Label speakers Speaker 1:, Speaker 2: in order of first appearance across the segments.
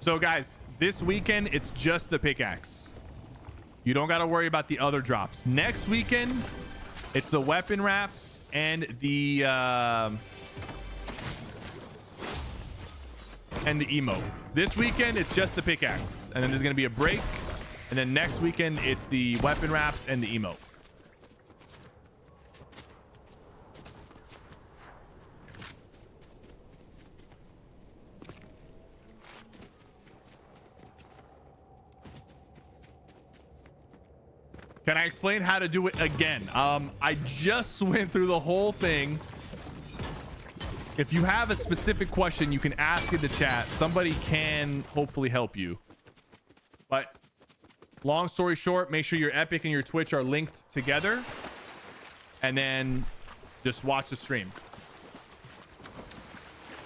Speaker 1: So guys, this weekend it's just the pickaxe. You don't got to worry about the other drops. Next weekend it's the weapon wraps and the emote. This weekend it's just the pickaxe, and then there's gonna be a break, and then next weekend it's the weapon wraps and the emote. Can I explain how to do it again? I just went through the whole thing. If you have a specific question, you can ask in the chat. Somebody can hopefully help you. But long story short, make sure your Epic and your Twitch are linked together. And then just watch the stream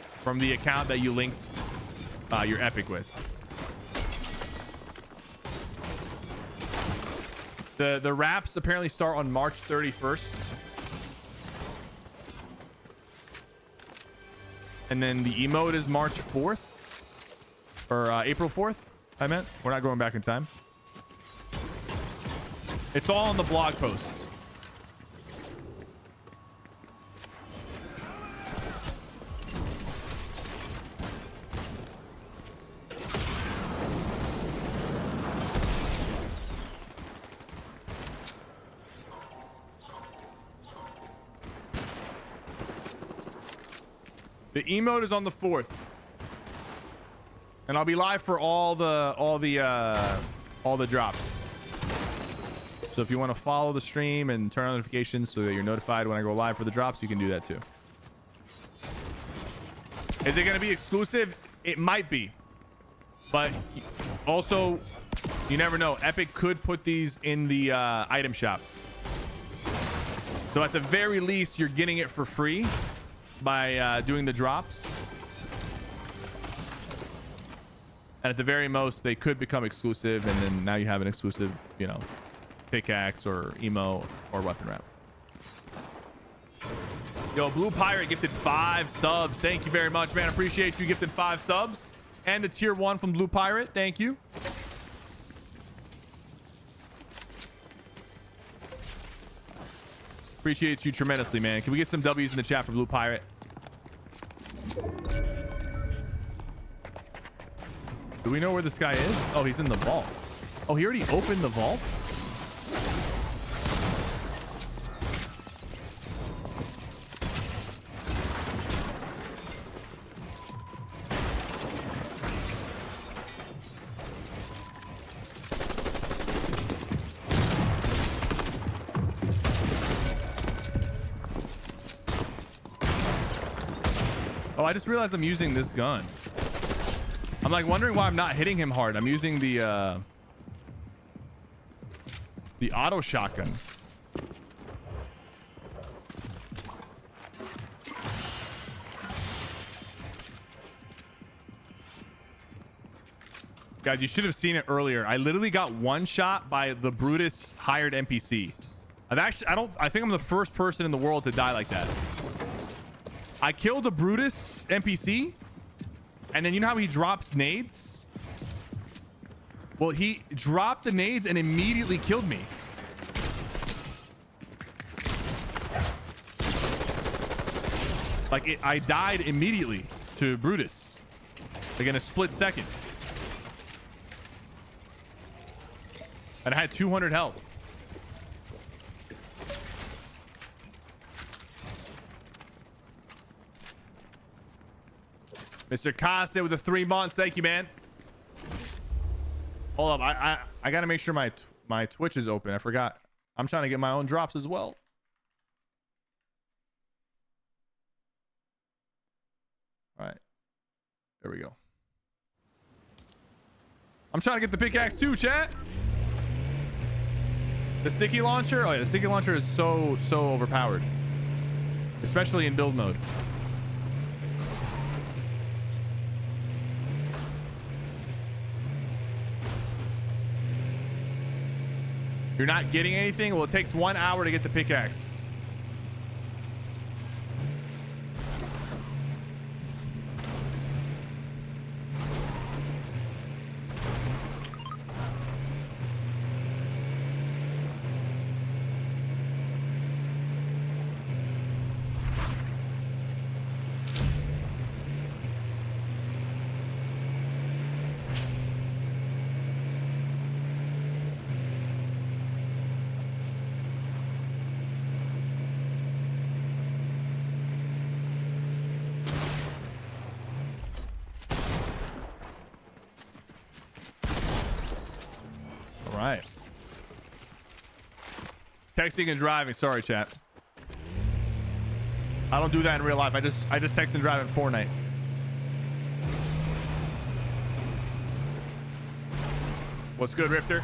Speaker 1: from the account that you linked your Epic with. The wraps apparently start on March 31st. And then the emote is March 4th. Or April 4th, I meant. We're not going back in time. It's all on the blog post. The emote is on the 4th, and I'll be live for all the drops. So if you want to follow the stream and turn on notifications so that you're notified when I go live for the drops, you can do that too. Is it going to be exclusive? It might be, but also you never know. Epic could put these in the item shop. So at the very least, you're getting it for free by doing the drops, and at the very most they could become exclusive, and then now you have an exclusive, you know, pickaxe or emo or weapon wrap. Yo, Blue Pirate gifted 5 subs. Thank you very much, man. Appreciate you gifted 5 subs and the tier 1 from Blue Pirate. Thank you. Appreciate you tremendously, man. Can we get some W's in the chat for Blue Pirate? Do we know where this guy is? Oh, he's in the vault. Oh, he already opened the vaults? Oh, I just realized I'm using this gun. I'm like wondering why I'm not hitting him hard. I'm using the auto shotgun. Guys, you should have seen it earlier. I literally got one shot by the Brutus hired NPC. I think I'm the first person in the world to die like that. I killed the Brutus NPC, and then you know how he drops nades? Well, he dropped the nades and immediately killed me. Like, I died immediately to Brutus. Like in a split second. And I had 200 health. Mr. Costa with the 3 months. Thank you, man. Hold up. I got to make sure my Twitch is open. I forgot. I'm trying to get my own drops as well. All right. There we go. I'm trying to get the pickaxe too, chat. The sticky launcher. Oh, yeah. The sticky launcher is so overpowered. Especially in build mode. You're not getting anything? Well, it takes 1 hour to get the pickaxe. texting and driving. Sorry, chat. I don't do that in real life. I just text and drive in Fortnite. What's good, Rifter?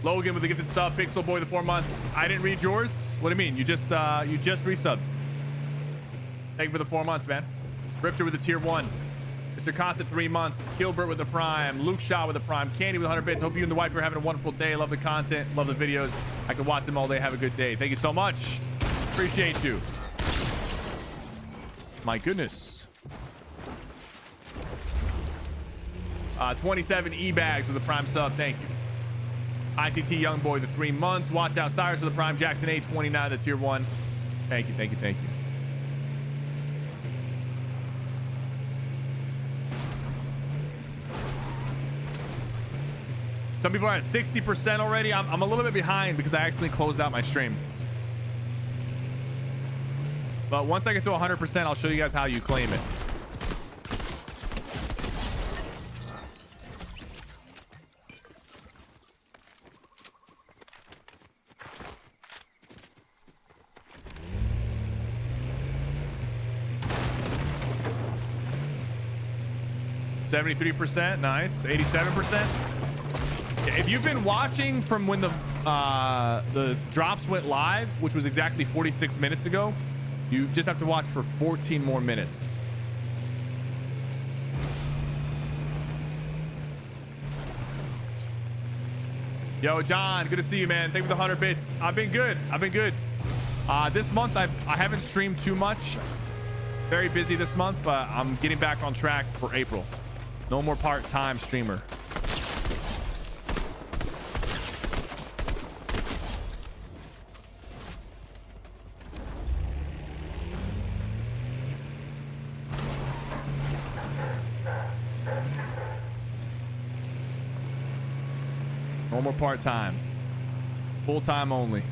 Speaker 1: Logan with the gifted sub. Pixel Boy the 4 months. I didn't read yours. What do you mean? You just resubbed. Thank you for the 4 months, man. Rifter with the tier 1. Mr. Constant 3 months. Gilbert with the prime. Luke Shaw with the prime. Candy with 100 bits. Hope you and the wife are having a wonderful day. Love the content. Love the videos. I can watch them all day. Have a good day. Thank you so much. Appreciate you. My goodness. 27 e-bags with the prime sub. Thank you. ICT Young Boy the 3 months. Watch out Cyrus with the prime. Jackson 829 the tier 1. Thank you. Thank you. Thank you. Some people are at 60% already. I'm a little bit behind because I accidentally closed out my stream. But once I get to 100%, I'll show you guys how you claim it. %, nice. 87%. If you've been watching from when the drops went live, which was exactly 46 minutes ago, you just have to watch for 14 more minutes. Yo, John, good to see you, man. Thank you for the 100 bits. I've been good. This month I haven't streamed too much. Very busy this month, but I'm getting back on track for April. No more part-time streamer. No more part-time. Full-time only.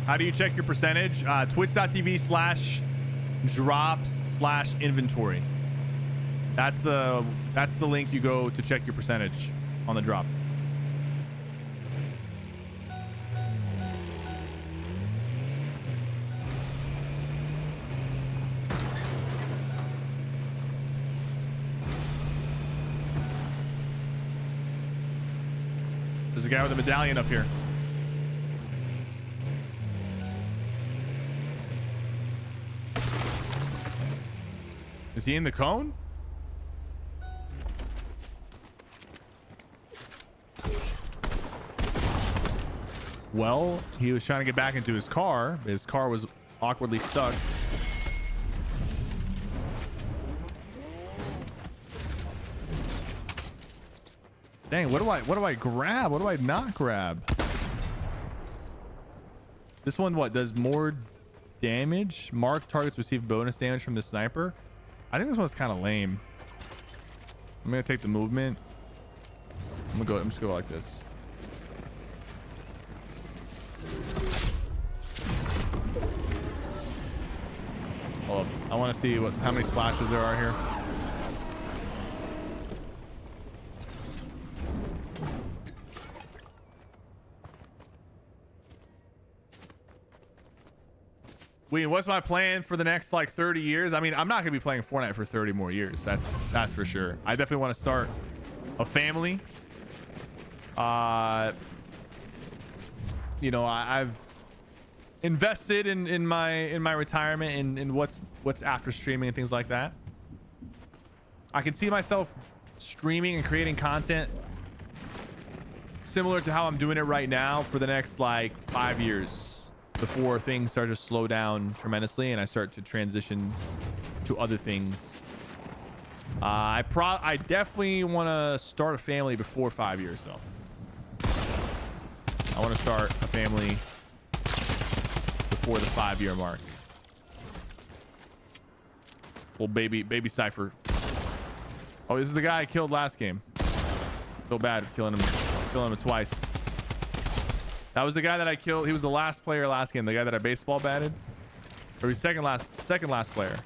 Speaker 1: How do you check your percentage? Twitch.tv/drops/inventory. That's the link you go to check your percentage on the drop. There's a guy with a medallion up here. Is he in the cone? Well, he was trying to get back into his car. His car was awkwardly stuck. Dang, what do I grab? What do I not grab? This one, what, does more damage? Marked targets receive bonus damage from the sniper. I think this one's kind of lame. I'm gonna take the movement. I'm just gonna go like this. Hold up. I want to see how many splashes there are here. What's my plan for the next like 30 years? I mean, I'm not gonna be playing Fortnite for 30 more years. That's for sure. I definitely want to start a family. You know, I've invested in my retirement and what's after streaming and things like that. I can see myself streaming and creating content similar to how I'm doing it right now for the next like 5 years before things start to slow down tremendously and I start to transition to other things. I definitely want to start a family before 5 years though. I want to start a family before the 5-year mark. Well, baby Cypher. Oh, this is the guy I killed last game. So bad killing him twice. That was the guy that I killed. He was the last player last game. The guy that I baseball batted. Or he's second last player.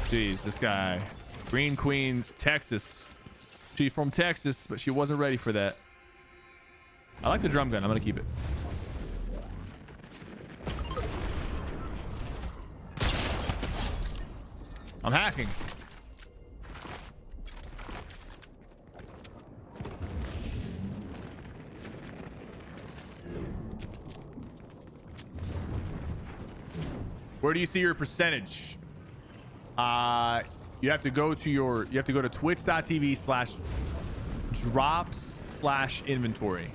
Speaker 1: Jeez, this guy. Green Queen, Texas. She from Texas, but she wasn't ready for that. I like the drum gun. I'm gonna keep it. I'm hacking. Where do you see your percentage? You have to go to twitch.tv/drops/inventory.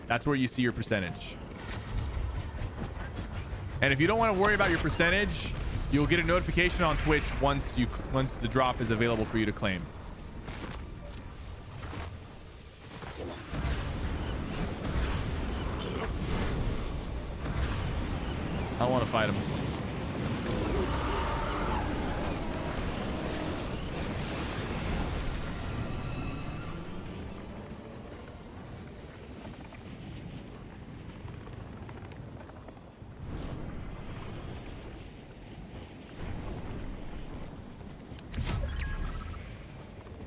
Speaker 1: That's where you see your percentage. And if you don't want to worry about your percentage, you'll get a notification on Twitch once the drop is available for you to claim. I don't want to fight him.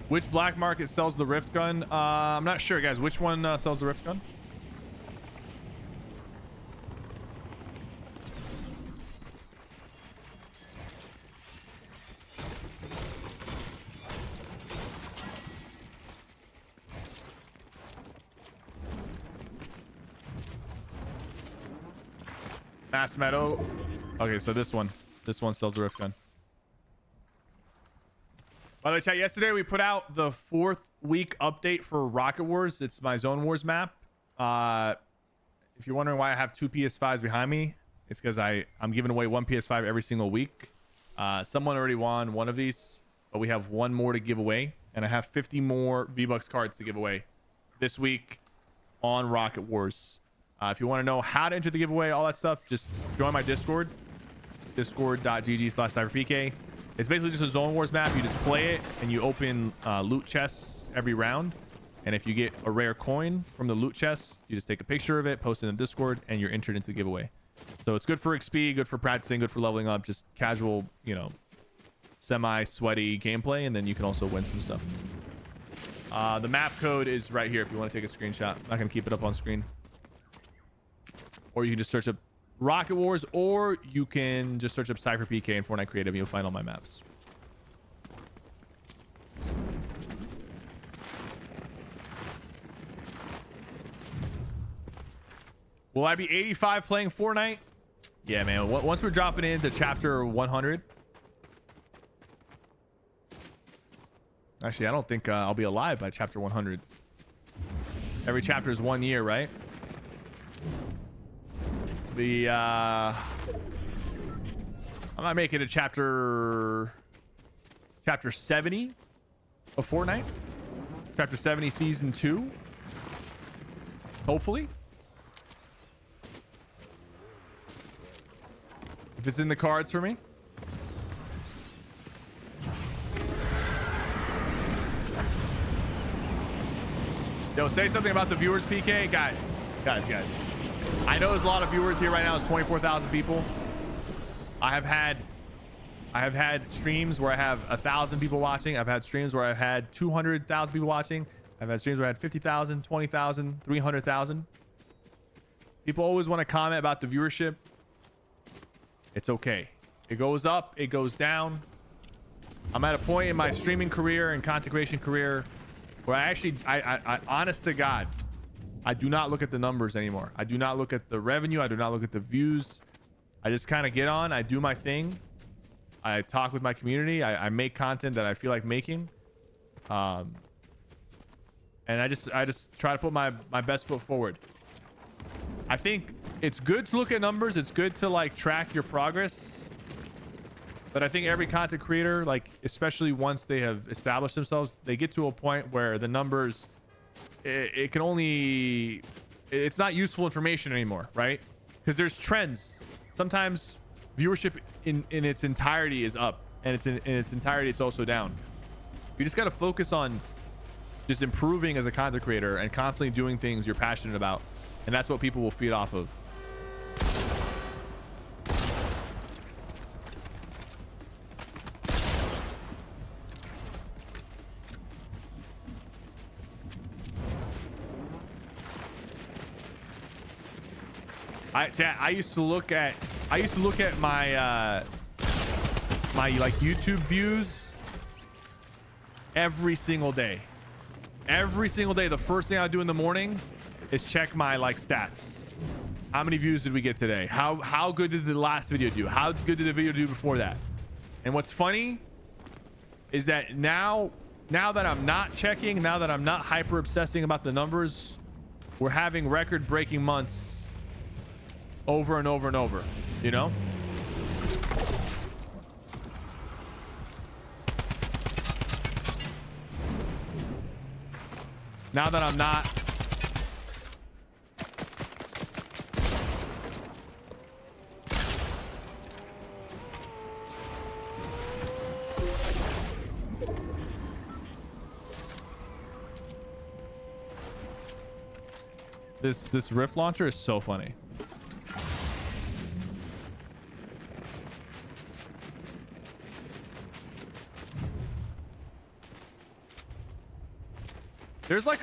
Speaker 1: Which black market sells the Rift gun? I'm not sure, guys. Which one sells the Rift gun? Mass Meadow. Okay, so this one sells the Rift gun. By the way, chat, yesterday we put out the 4th week update for Rocket Wars. It's my Zone Wars map. If you're wondering why I have 2 PS5s behind me, it's because I'm giving away 1 PS5 every single week. Someone already won one of these, but we have 1 more to give away, and I have 50 more V-Bucks cards to give away this week on Rocket Wars. If you want to know how to enter the giveaway, all that stuff, just join my Discord, discord.gg/SypherPK. It's basically just a Zone Wars map. You just play it and you open loot chests every round. And if you get a rare coin from the loot chests, you just take a picture of it, post it in the Discord, and you're entered into the giveaway. So it's good for XP, good for practicing, good for leveling up, just casual, semi-sweaty gameplay. And then you can also win some stuff. The map code is right here if you want to take a screenshot. I'm not going to keep it up on screen. Or you can just search up Rocket Wars, or you can just search up SypherPK and Fortnite Creative and you'll find all my maps. Will I be 85 playing Fortnite? Yeah, man. Once we're dropping into chapter 100. Actually, I don't think I'll be alive by chapter 100. Every chapter is 1 year, right? I might make it a chapter 70 of Fortnite. Chapter 70 season 2. Hopefully. If it's in the cards for me. Yo, say something about the viewers, PK. Guys. I know there's a lot of viewers here right now. It's 24,000 people. I have had streams where I have 1,000 people watching. I've had streams where I've had 200,000 people watching. I've had streams where I had 50,000, 20,000, 300,000. People always want to comment about the viewership. It's okay. It goes up, it goes down. I'm at a point in my streaming career and content creation career where I honest to God, I do not look at the numbers anymore. I do not look at the revenue. I do not look at the views. I just kind of get on. I do my thing. I talk with my community. I make content that I feel like making. And I just try to put my best foot forward. I think it's good to look at numbers. It's good to like track your progress. But I think every content creator, like especially once they have established themselves, they get to a point where the numbers, it's not useful information anymore, right? Because there's trends. Sometimes viewership in its entirety is up and it's in its entirety, it's also down. You just got to focus on just improving as a content creator and constantly doing things you're passionate about, and that's what people will feed off of. I used to look at my my like YouTube views every single day. Every single day, the first thing I do in the morning is check my like stats. How many views did we get today? How good did the last video do? How good did the video do before that? And what's funny is that now that I'm not checking, now that I'm not hyper obsessing about the numbers, we're having record-breaking months over and over and over, you know? Now that I'm not this Rift launcher is so funny. There's like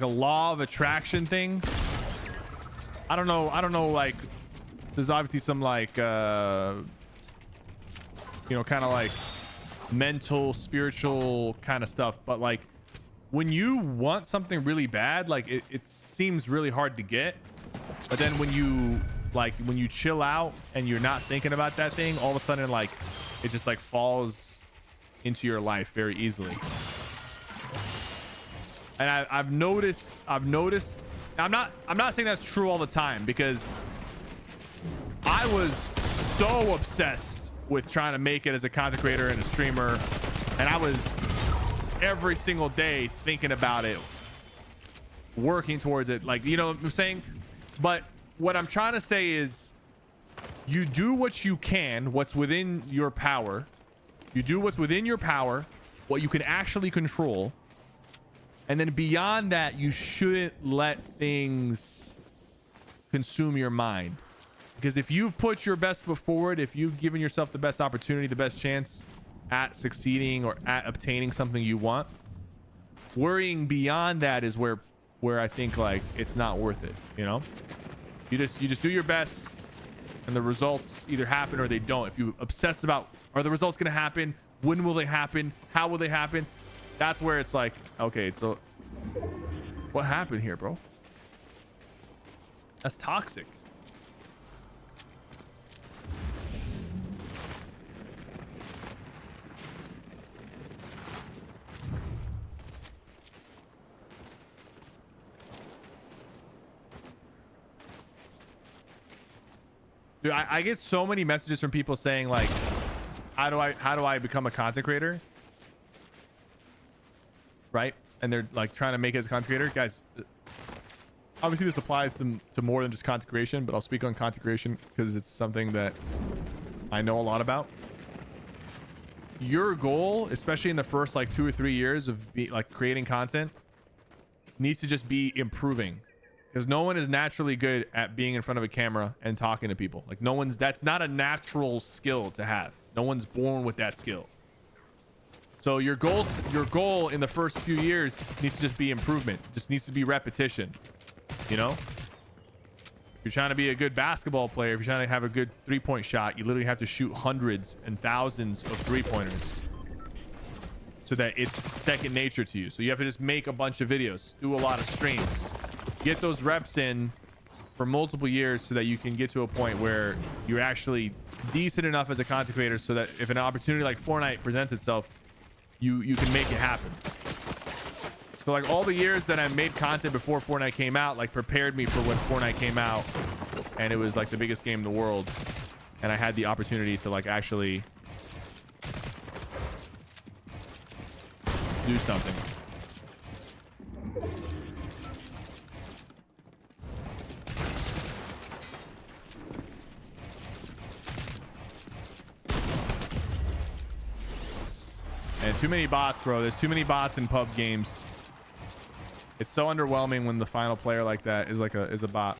Speaker 1: a law of attraction thing. I don't know, like there's obviously some like you know, kind of like mental, spiritual kind of stuff, but like when you want something really bad, like it seems really hard to get, but then when you chill out and you're not thinking about that thing, all of a sudden like it just like falls into your life very easily. And I've noticed I'm not saying that's true all the time, because I was so obsessed with trying to make it as a content creator and a streamer, and I was every single day thinking about it, working towards it, like, you know what I'm saying? But what I'm trying to say is, you do what you can, what's within your power. You do what's within your power, what you can actually control, and then beyond that, you shouldn't let things consume your mind. Because if you've put your best foot forward, if you've given yourself the best opportunity, the best chance at succeeding or at obtaining something you want, worrying beyond that is where I think like it's not worth it. You know, you just do your best, and the results either happen or they don't. If you obsess about, are the results going to happen, when will they happen, how will they happen, that's where it's like, okay, so what happened here, bro? That's toxic. Dude, I get so many messages from people saying like, how do I become a content creator? Right? And they're like trying to make it as a content creator. Guys, obviously this applies to more than just content creation, but I'll speak on content creation because it's something that I know a lot about. Your goal, especially in the first like 2 or 3 years of creating content, needs to just be improving. Because no one is naturally good at being in front of a camera and talking to people. Like that's not a natural skill to have. No one's born with that skill. So your goal in the first few years needs to just be improvement. Just needs to be repetition. You know? If you're trying to be a good basketball player, if you're trying to have a good 3-point shot, you literally have to shoot hundreds and thousands of 3-pointers so that it's second nature to you. So you have to just make a bunch of videos, do a lot of streams, get those reps in for multiple years so that you can get to a point where you're actually decent enough as a content creator so that if an opportunity like Fortnite presents itself, you can make it happen. So like all the years that I made content before Fortnite came out, like prepared me for when Fortnite came out, and it was like the biggest game in the world, and I had the opportunity to like actually do something. And too many bots, bro. There's too many bots in pub games. It's so underwhelming when the final player like that is like a bot.